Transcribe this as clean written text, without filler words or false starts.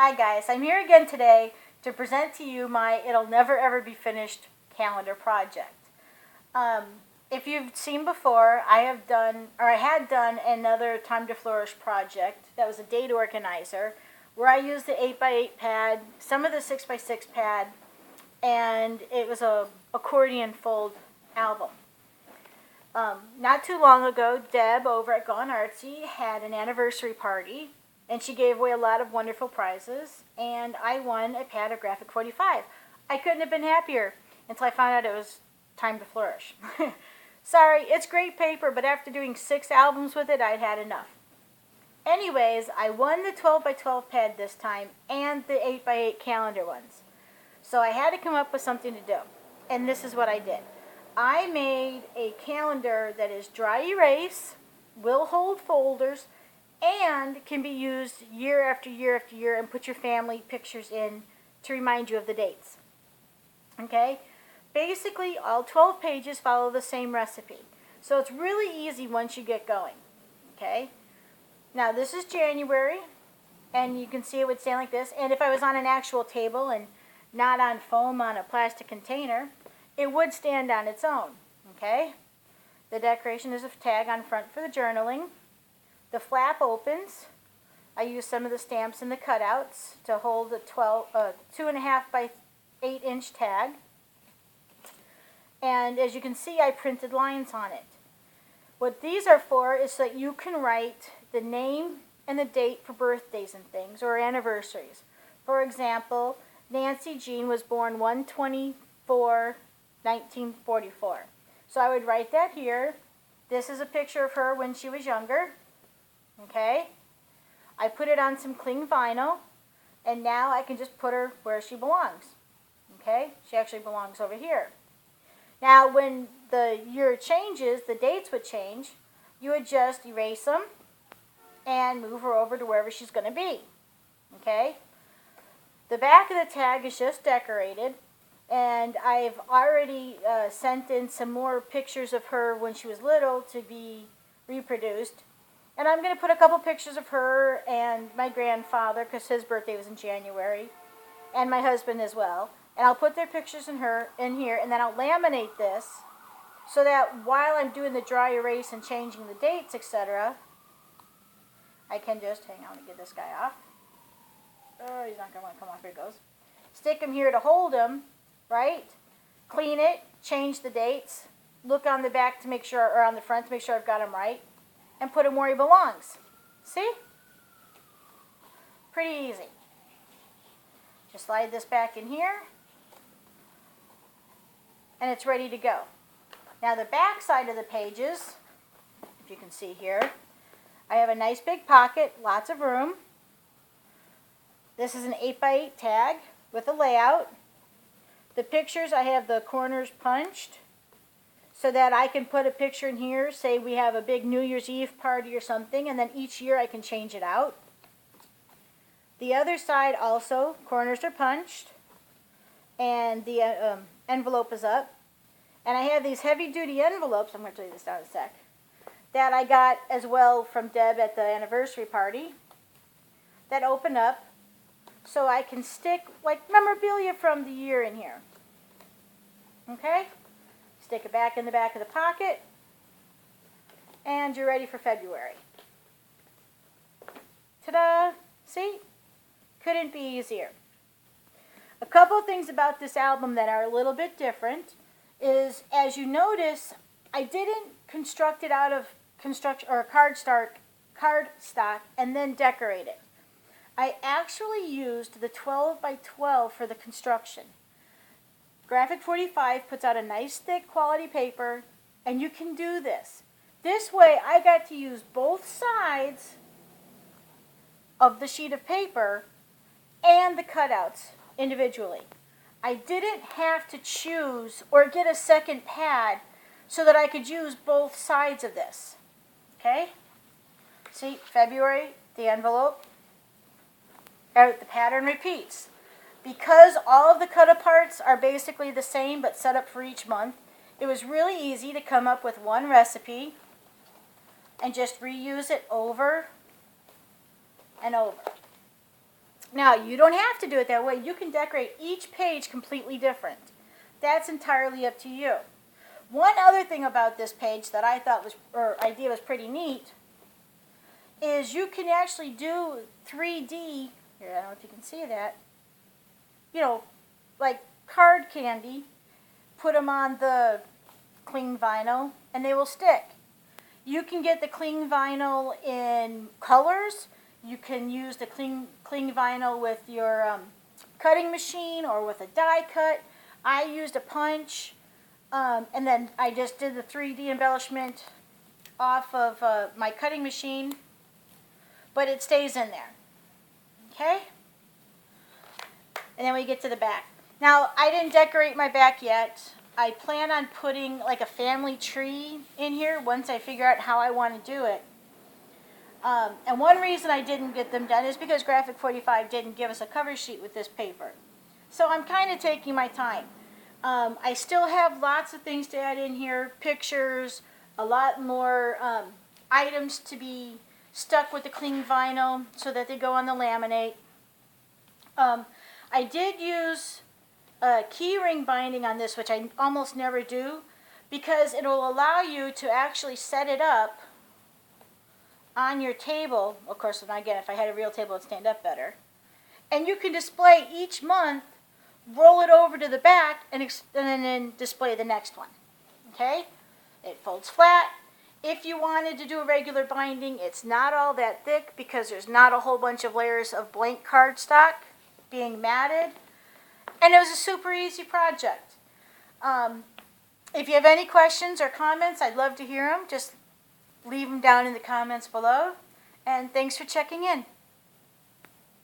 Hi guys, I'm here again today to present to you my It'll Never Ever Be Finished calendar project. If you've seen before, I had done another Time to Flourish project that was a date organizer where I used the 8x8 pad, some of the 6x6 pad, and it was a accordion fold album. Not too long ago, Deb over at Gone Artsy had an anniversary party, and she gave away a lot of wonderful prizes, and I won a pad of G45. I couldn't have been happier until I found out it was Time to Flourish. Sorry, it's great paper, but after doing 6 albums with it, I'd had enough. Anyways, I won the 12x12 pad this time and the 8x8 calendar ones. So I had to come up with something to do, and this is what I did. I made a calendar that is dry erase, will hold folders, and can be used year after year after year and put your family pictures in to remind you of the dates. Okay? Basically, all 12 pages follow the same recipe. So it's really easy once you get going. Okay? Now, this is January, and you can see it would stand like this. And if I was on an actual table and not on foam on a plastic container, it would stand on its own. Okay? The decoration is a tag on front for the journaling. The flap opens. I use some of the stamps in the cutouts to hold the 2.5 by 8 inch tag. And as you can see, I printed lines on it. What these are for is so that you can write the name and the date for birthdays and things, or anniversaries. For example, Nancy Jean was born 1/24/1944. So I would write that here. This is a picture of her when she was younger. Okay? I put it on some cling vinyl, and now I can just put her where she belongs. Okay? She actually belongs over here. Now, when the year changes, the dates would change. You would just erase them and move her over to wherever she's going to be. Okay? The back of the tag is just decorated, and I've already sent in some more pictures of her when she was little to be reproduced. And I'm going to put a couple pictures of her and my grandfather, because his birthday was in January, and my husband as well. And I'll put their pictures in here, and then I'll laminate this so that while I'm doing the dry erase and changing the dates, etc., I can just, hang on, to get this guy off. Oh, he's not going to want to come off. Here it goes. Stick him here to hold him, right? Clean it, change the dates, look on the back to make sure, or on the front to make sure I've got him right, and put him where he belongs. See? Pretty easy. Just slide this back in here, and it's ready to go. Now the back side of the pages, if you can see here, I have a nice big pocket, lots of room. This is an 8x8 tag with a layout. The pictures, I have the corners punched so that I can put a picture in here, say we have a big New Year's Eve party or something, and then each year I can change it out. The other side also, corners are punched, and the envelope is up. And I have these heavy-duty envelopes, I'm going to tell you this down in a sec, that I got as well from Deb at the anniversary party, that open up so I can stick like memorabilia from the year in here. Okay? Stick it back in the back of the pocket, and you're ready for February. Ta-da! See? Couldn't be easier. A couple of things about this album that are a little bit different is, as you notice, I didn't construct it out of cardstock and then decorate it. I actually used the 12x12 for the construction. G45 puts out a nice thick quality paper, and you can do this. This way I got to use both sides of the sheet of paper and the cutouts individually. I didn't have to choose or get a second pad so that I could use both sides of this. Okay? See, February, the envelope, the pattern repeats. Because all of the cut parts are basically the same but set up for each month, it was really easy to come up with one recipe and just reuse it over and over. Now, you don't have to do it that way. You can decorate each page completely different. That's entirely up to you. One other thing about this page that I thought was, or idea was pretty neat, is you can actually do 3D, here, I don't know if you can see that, you know, like card candy, put them on the cling vinyl, and they will stick. You can get the cling vinyl in colors. You can use the cling vinyl with your cutting machine or with a die cut. I used a punch, and then I just did the 3D embellishment off of my cutting machine, but it stays in there. Okay? And then we get to the back. Now, I didn't decorate my back yet. I plan on putting like a family tree in here once I figure out how I want to do it. And one reason I didn't get them done is because G45 didn't give us a cover sheet with this paper. So I'm kind of taking my time. I still have lots of things to add in here, pictures, a lot more items to be stuck with the cling vinyl so that they go on the laminate. I did use key ring binding on this, which I almost never do, because it will allow you to actually set it up on your table. Of course, again, if I had a real table, it would stand up better. And you can display each month, roll it over to the back, and then display the next one. Okay? It folds flat. If you wanted to do a regular binding, it's not all that thick because there's not a whole bunch of layers of blank cardstock being matted. And it was a super easy project. If you have any questions or comments, I'd love to hear them. Just leave them down in the comments below. And thanks for checking in.